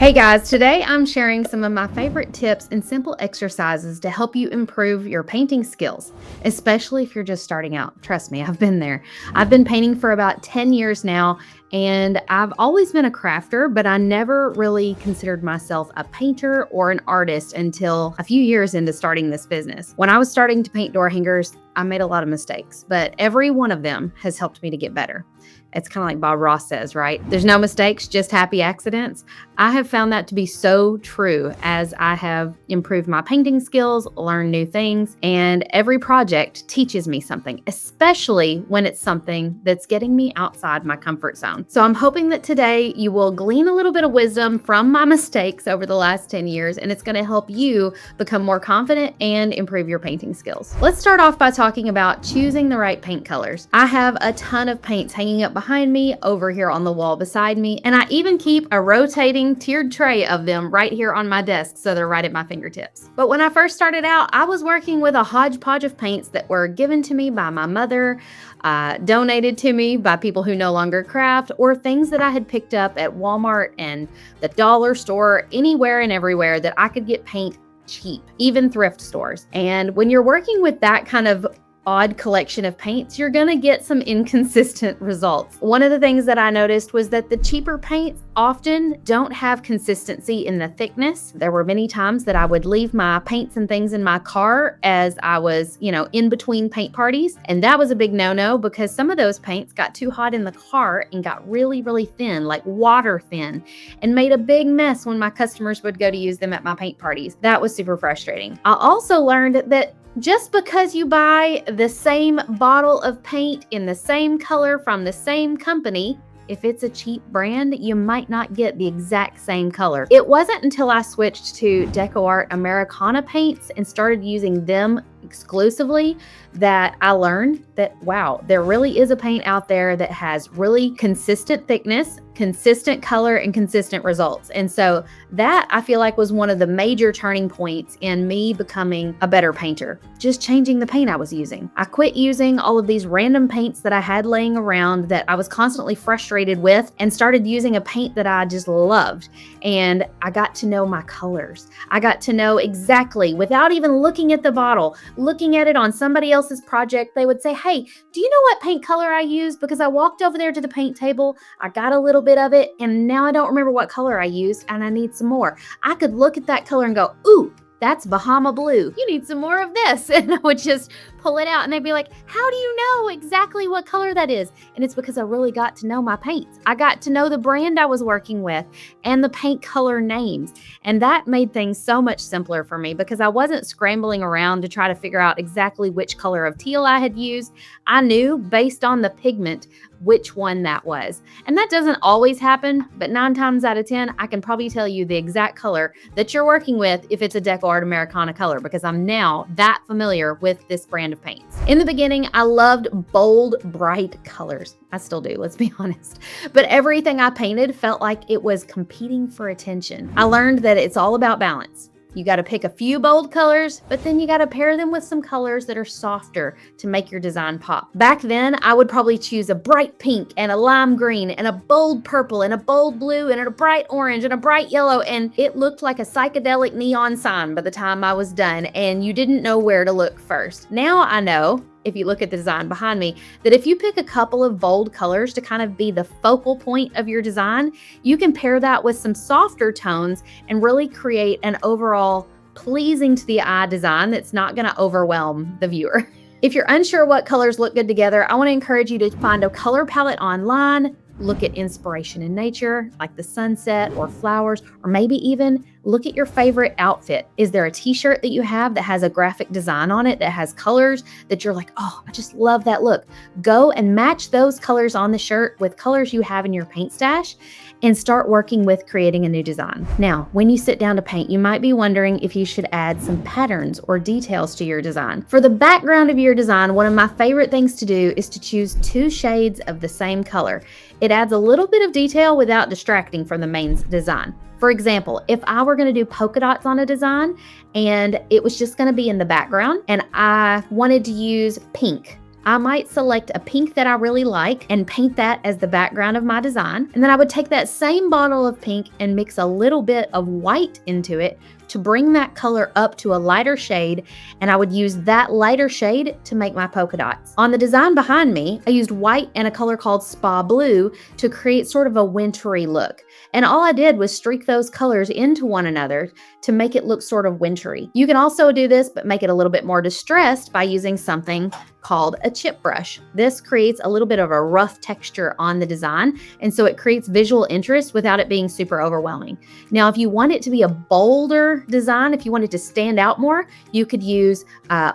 Hey guys, today I'm sharing some of my favorite tips and simple exercises to help you improve your painting skills, especially if you're just starting out. Trust me, I've been there. I've been painting for about 10 years now, and I've always been a crafter, but I never really considered myself a painter or an artist until a few years into starting this business. When I was starting to paint door hangers, I made a lot of mistakes, but every one of them has helped me to get better. It's kind of like Bob Ross says, right? There's no mistakes, just happy accidents. I have found that to be so true as I have improved my painting skills, learned new things, and every project teaches me something, especially when it's something that's getting me outside my comfort zone. So I'm hoping that today you will glean a little bit of wisdom from my mistakes over the last 10 years, and it's going to help you become more confident and improve your painting skills. Let's start off by talking about choosing the right paint colors. I have a ton of paints hanging up behind me, over here on the wall beside me, and I even keep a rotating tiered tray of them right here on my desk so they're right at my fingertips. But when I first started out, I was working with a hodgepodge of paints that were given to me by my mother, donated to me by people who no longer craft, or things that I had picked up at Walmart and the dollar store, anywhere and everywhere that I could get paint cheap, even thrift stores. And when you're working with that kind of odd collection of paints, you're gonna get some inconsistent results. One of the things that I noticed was that the cheaper paints often don't have consistency in the thickness. There were many times that I would leave my paints and things in my car as I was, in between paint parties. And that was a big no-no because some of those paints got too hot in the car and got really, really thin, like water thin, and made a big mess when my customers would go to use them at my paint parties. That was super frustrating. I also learned that just because you buy the same bottle of paint in the same color from the same company, if it's a cheap brand, you might not get the exact same color. It wasn't until I switched to DecoArt Americana paints and started using them exclusively that I learned that, wow, there really is a paint out there that has really consistent thickness, consistent color, and consistent results. And so that, I feel like, was one of the major turning points in me becoming a better painter, just changing the paint I was using. I quit using all of these random paints that I had laying around that I was constantly frustrated with and started using a paint that I just loved. And I got to know my colors. I got to know exactly, without even looking at the bottle, looking at it on somebody else's project, they would say, "Hey, do you know what paint color I used? Because I walked over there to the paint table, I got a little bit of it, and now I don't remember what color I used, and I need some more." I could look at that color and go, "Ooh, that's Bahama blue. You need some more of this." And I would just pull it out and they'd be like, "How do you know exactly what color that is?" And it's because I really got to know my paints. I got to know the brand I was working with and the paint color names. And that made things so much simpler for me because I wasn't scrambling around to try to figure out exactly which color of teal I had used. I knew based on the pigment which one that was. And that doesn't always happen, but 9 times out of 10, I can probably tell you the exact color that you're working with if it's a DecoArt Americana color, because I'm now that familiar with this brand of paints. In the beginning, I loved bold, bright colors. I still do, let's be honest. But everything I painted felt like it was competing for attention. I learned that it's all about balance. You got to pick a few bold colors, but then you got to pair them with some colors that are softer to make your design pop. Back then, I would probably choose a bright pink and a lime green and a bold purple and a bold blue and a bright orange and a bright yellow, and it looked like a psychedelic neon sign by the time I was done, and you didn't know where to look first. Now I know, if you look at the design behind me, that if you pick a couple of bold colors to kind of be the focal point of your design, you can pair that with some softer tones and really create an overall pleasing to the eye design that's not going to overwhelm the viewer. If you're unsure what colors look good together, I want to encourage you to find a color palette online, look at inspiration in nature, like the sunset or flowers, or maybe even look at your favorite outfit. Is there a t-shirt that you have that has a graphic design on it that has colors that you're like, "Oh, I just love that look"? Go and match those colors on the shirt with colors you have in your paint stash and start working with creating a new design. Now, when you sit down to paint, you might be wondering if you should add some patterns or details to your design. For the background of your design, one of my favorite things to do is to choose 2 shades of the same color. It adds a little bit of detail without distracting from the main design. For example, if I were going to do polka dots on a design and it was just going to be in the background and I wanted to use pink I might select a pink that I really like and paint that as the background of my design. And then I would take that same bottle of pink and mix a little bit of white into it to bring that color up to a lighter shade, and I would use that lighter shade to make my polka dots. On the design behind me, I used white and a color called Spa Blue to create sort of a wintry look. And all I did was streak those colors into one another to make it look sort of wintry. You can also do this, but make it a little bit more distressed by using something called a chip brush. This creates a little bit of a rough texture on the design, and so it creates visual interest without it being super overwhelming. Now, if you want it to be a bolder design, if you want it to stand out more, you could use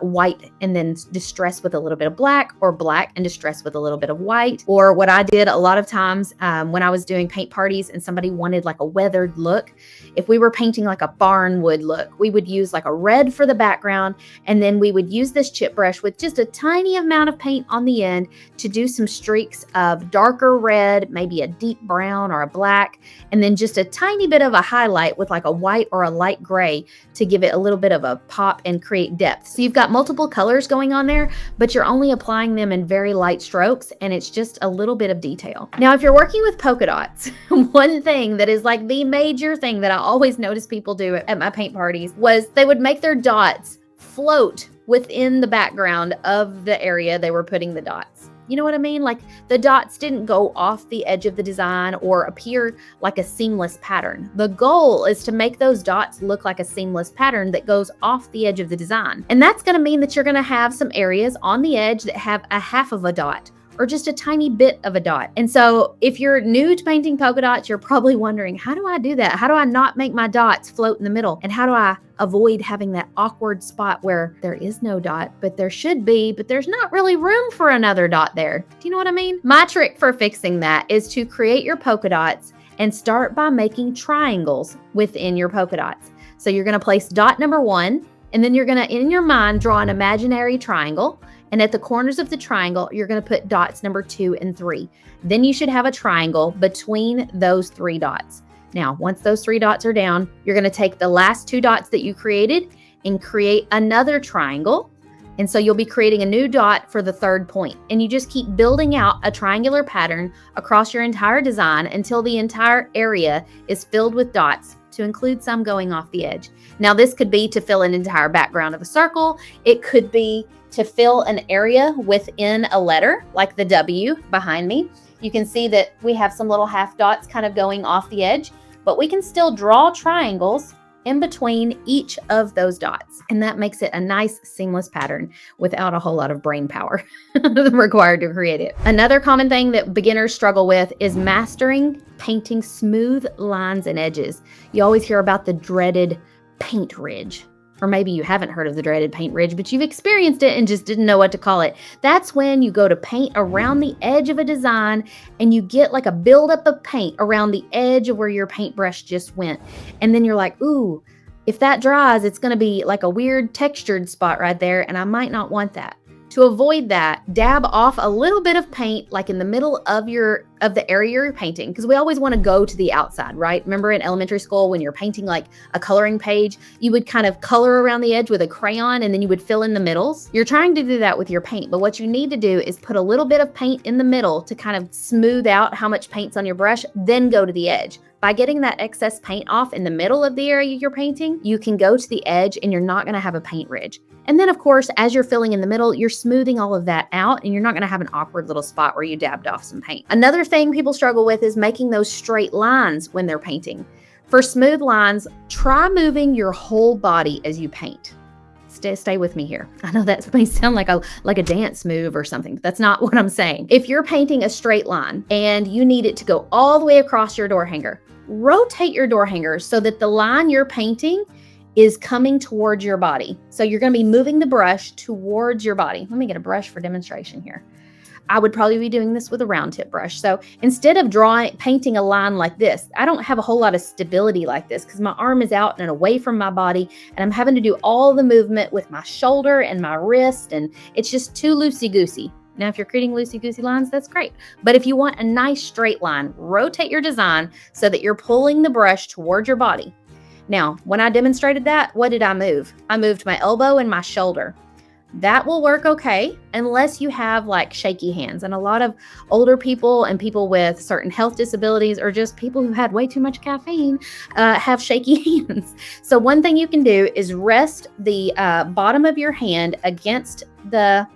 white and then distress with a little bit of black, or black and distress with a little bit of white. Or what I did a lot of times when I was doing paint parties and somebody wanted like a weathered look, if we were painting like a barnwood look, we would use like a red for the background, and then we would use this chip brush with just a tiny amount of paint on the end to do some streaks of darker red, maybe a deep brown or a black, and then just a tiny bit of a highlight with like a white or a light gray to give it a little bit of a pop and create depth. So you've got multiple colors going on there, but you're only applying them in very light strokes, and it's just a little bit of detail. Now, if you're working with polka dots, one thing that is like the major thing that I always notice people do at my paint parties was they would make their dots float within the background of the area they were putting the dots. You know what I mean? Like the dots didn't go off the edge of the design or appear like a seamless pattern. The goal is to make those dots look like a seamless pattern that goes off the edge of the design. And that's going to mean that you're going to have some areas on the edge that have a half of a dot, or just a tiny bit of a dot. And so if you're new to painting polka dots, you're probably wondering, how do I do that? How do I not make my dots float in the middle? And how do I avoid having that awkward spot where there is no dot, but there should be, but there's not really room for another dot there? Do you know what I mean? My trick for fixing that is to create your polka dots and start by making triangles within your polka dots. So you're gonna place dot number 1, and then you're gonna, in your mind, draw an imaginary triangle. And at the corners of the triangle, you're going to put dots number 2 and 3. Then you should have a triangle between those 3 dots. Now, once those 3 dots are down, you're going to take the last 2 dots that you created and create another triangle. And so you'll be creating a new dot for the 3rd point. And you just keep building out a triangular pattern across your entire design until the entire area is filled with dots, to include some going off the edge. Now, this could be to fill an entire background of a circle. It could be to fill an area within a letter, like the W behind me. You can see that we have some little half dots kind of going off the edge, but we can still draw triangles in between each of those dots. And that makes it a nice seamless pattern without a whole lot of brain power required to create it. Another common thing that beginners struggle with is mastering painting smooth lines and edges. You always hear about the dreaded paint ridge. Or maybe you haven't heard of the dreaded paint ridge, but you've experienced it and just didn't know what to call it. That's when you go to paint around the edge of a design and you get like a buildup of paint around the edge of where your paintbrush just went. And then you're like, ooh, if that dries, it's going to be like a weird textured spot right there, and I might not want that. To avoid that, dab off a little bit of paint like in the middle of the area you're painting, because we always want to go to the outside, right? Remember in elementary school when you're painting like a coloring page, you would kind of color around the edge with a crayon and then you would fill in the middles. You're trying to do that with your paint, but what you need to do is put a little bit of paint in the middle to kind of smooth out how much paint's on your brush, then go to the edge. By getting that excess paint off in the middle of the area you're painting, you can go to the edge and you're not going to have a paint ridge. And then, of course, as you're filling in the middle, you're smoothing all of that out and you're not going to have an awkward little spot where you dabbed off some paint. Another thing people struggle with is making those straight lines when they're painting. For smooth lines, try moving your whole body as you paint. Stay with me here. I know that may sound like a dance move or something, but that's not what I'm saying. If you're painting a straight line and you need it to go all the way across your door hanger, rotate your door hanger so that the line you're painting is coming towards your body. So you're going to be moving the brush towards your body. Let me get a brush for demonstration here. I would probably be doing this with a round tip brush. So instead of painting a line like this, I don't have a whole lot of stability like this because my arm is out and away from my body, and I'm having to do all the movement with my shoulder and my wrist, and it's just too loosey-goosey. Now, if you're creating loosey-goosey lines, that's great. But if you want a nice straight line, rotate your design so that you're pulling the brush towards your body. Now, when I demonstrated that, what did I move? I moved my elbow and my shoulder. That will work okay, unless you have like shaky hands. And a lot of older people and people with certain health disabilities, or just people who had way too much caffeine, have shaky hands. So one thing you can do is rest the bottom of your hand against the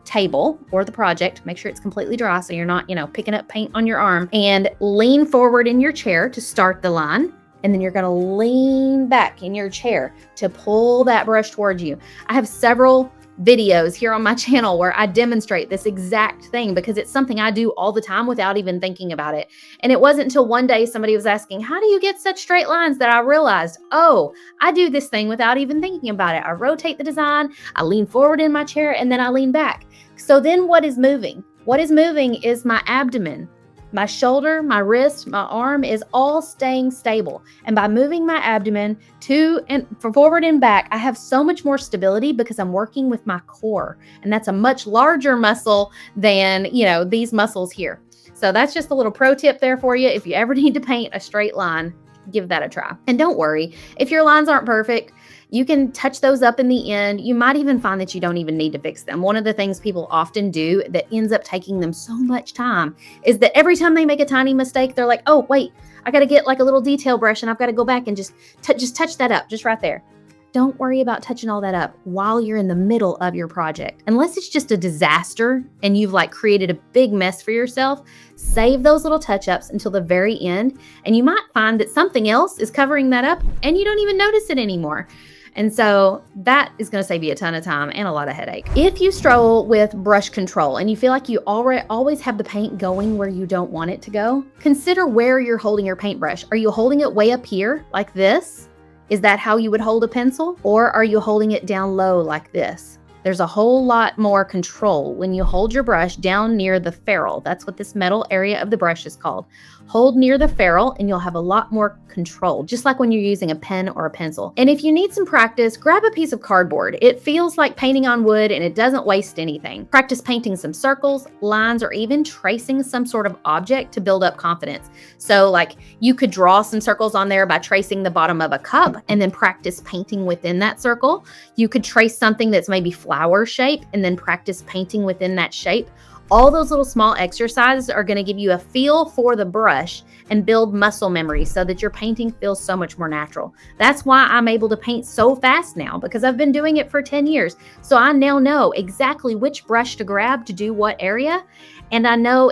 table or the project. Make sure it's completely dry so you're not, picking up paint on your arm, and lean forward in your chair to start the line. And then you're going to lean back in your chair to pull that brush towards you. I have several videos here on my channel where I demonstrate this exact thing, because it's something I do all the time without even thinking about it. And it wasn't until one day somebody was asking, how do you get such straight lines, that I realized, oh, I do this thing without even thinking about it. I rotate the design, I lean forward in my chair, and then I lean back. So then what is moving? What is moving is my abdomen. My shoulder, my wrist, my arm is all staying stable. And by moving my abdomen to and forward and back, I have so much more stability because I'm working with my core. And that's a much larger muscle than, these muscles here. So that's just a little pro tip there for you. If you ever need to paint a straight line, give that a try. And don't worry, if your lines aren't perfect, you can touch those up in the end. You might even find that you don't even need to fix them. One of the things people often do that ends up taking them so much time is that every time they make a tiny mistake, they're like, oh, wait, I got to get like a little detail brush and I've got to go back and just touch that up just right there. Don't worry about touching all that up while you're in the middle of your project. Unless it's just a disaster and you've like created a big mess for yourself, save those little touch-ups until the very end. And you might find that something else is covering that up and you don't even notice it anymore. And so that is going to save you a ton of time and a lot of headache. If you struggle with brush control and you feel like you always have the paint going where you don't want it to go, consider where you're holding your paintbrush. Are you holding it way up here like this? Is that how you would hold a pencil? Or are you holding it down low like this? There's a whole lot more control when you hold your brush down near the ferrule. That's what this metal area of the brush is called. Hold near the ferrule and you'll have a lot more control, just like when you're using a pen or a pencil. And if you need some practice, grab a piece of cardboard. It feels like painting on wood and it doesn't waste anything. Practice painting some circles, lines, or even tracing some sort of object to build up confidence. So like you could draw some circles on there by tracing the bottom of a cup and then practice painting within that circle. You could trace something that's maybe flower shape and then practice painting within that shape. All those little small exercises are going to give you a feel for the brush and build muscle memory so that your painting feels so much more natural. That's why I'm able to paint so fast now, because I've been doing it for 10 years. So I now know exactly which brush to grab to do what area. And I know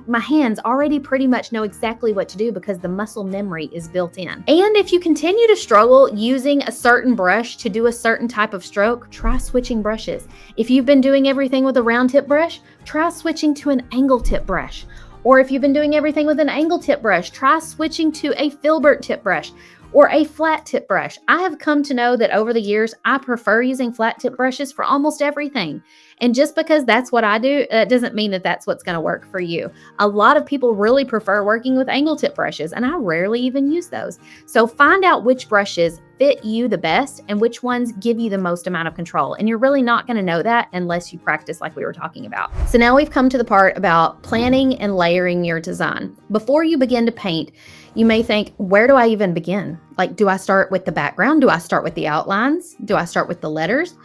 my hands already pretty much know exactly what to do because the muscle memory is built in. And if you continue to struggle using a certain brush to do a certain type of stroke, try switching brushes. If you've been doing everything with a round tip brush, try switching to an angle tip brush. Or if you've been doing everything with an angle tip brush, try switching to a filbert tip brush or a flat tip brush. I have come to know that over the years, I prefer using flat tip brushes for almost everything. And just because that's what I do, that doesn't mean that that's what's going to work for you. A lot of people really prefer working with angle tip brushes, and I rarely even use those. So find out which brushes fit you the best and which ones give you the most amount of control. And you're really not going to know that unless you practice like we were talking about. So now we've come to the part about planning and layering your design. Before you begin to paint, you may think, where do I even begin? Like, do I start with the background? Do I start with the outlines? Do I start with the letters?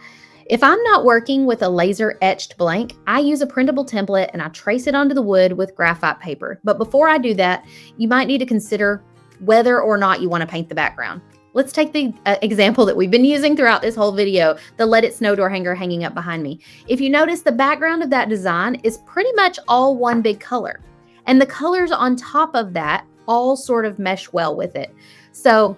If I'm not working with a laser etched blank, I use a printable template and I trace it onto the wood with graphite paper. But before I do that, you might need to consider whether or not you want to paint the background. Let's take the example that we've been using throughout this whole video, the Let It Snow door hanger hanging up behind me. If you notice, the background of that design is pretty much all one big color. And the colors on top of that all sort of mesh well with it. So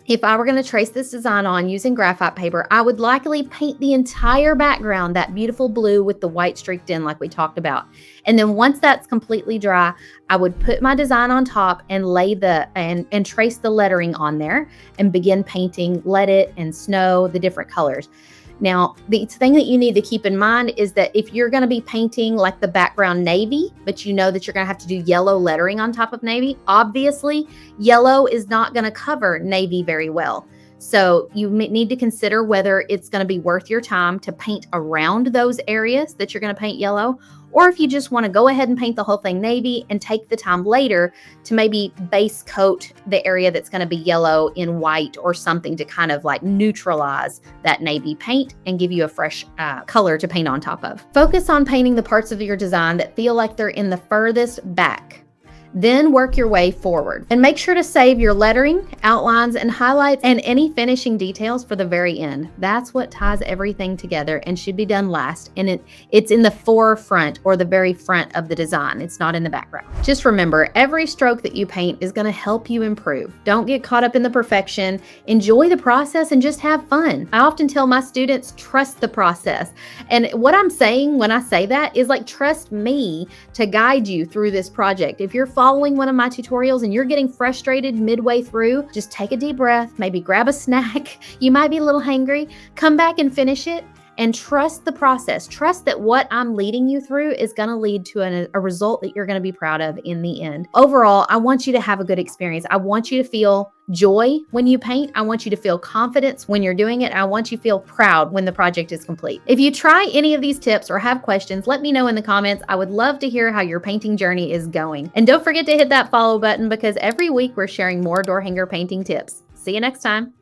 if I were going to trace this design on using graphite paper, I would likely paint the entire background that beautiful blue with the white streaked in like we talked about. And then once that's completely dry, I would put my design on top and lay and trace the lettering on there and begin painting Let It and Snow, the different colors. Now, the thing that you need to keep in mind is that if you're going to be painting like the background navy, but you know that you're going to have to do yellow lettering on top of navy, obviously yellow is not going to cover navy very well. So you need to consider whether it's going to be worth your time to paint around those areas that you're going to paint yellow, or if you just want to go ahead and paint the whole thing navy and take the time later to maybe base coat the area that's going to be yellow in white or something to kind of like neutralize that navy paint and give you a fresh color to paint on top of. Focus on painting the parts of your design that feel like they're in the furthest back. Then work your way forward and make sure to save your lettering, outlines, and highlights and any finishing details for the very end. That's what ties everything together and should be done last. And it's in the forefront or the very front of the design. It's not in the background. Just remember, every stroke that you paint is going to help you improve. Don't get caught up in the perfection. Enjoy the process and just have fun. I often tell my students, trust the process. And what I'm saying when I say that is like, trust me to guide you through this project. If you're following one of my tutorials and you're getting frustrated midway through, just take a deep breath, maybe grab a snack. You might be a little hangry. Come back and finish it and trust the process. Trust that what I'm leading you through is going to lead to a result that you're going to be proud of in the end. Overall, I want you to have a good experience. I want you to feel joy when you paint. I want you to feel confidence when you're doing it. I want you to feel proud when the project is complete. If you try any of these tips or have questions, let me know in the comments. I would love to hear how your painting journey is going. And don't forget to hit that follow button because every week we're sharing more door hanger painting tips. See you next time.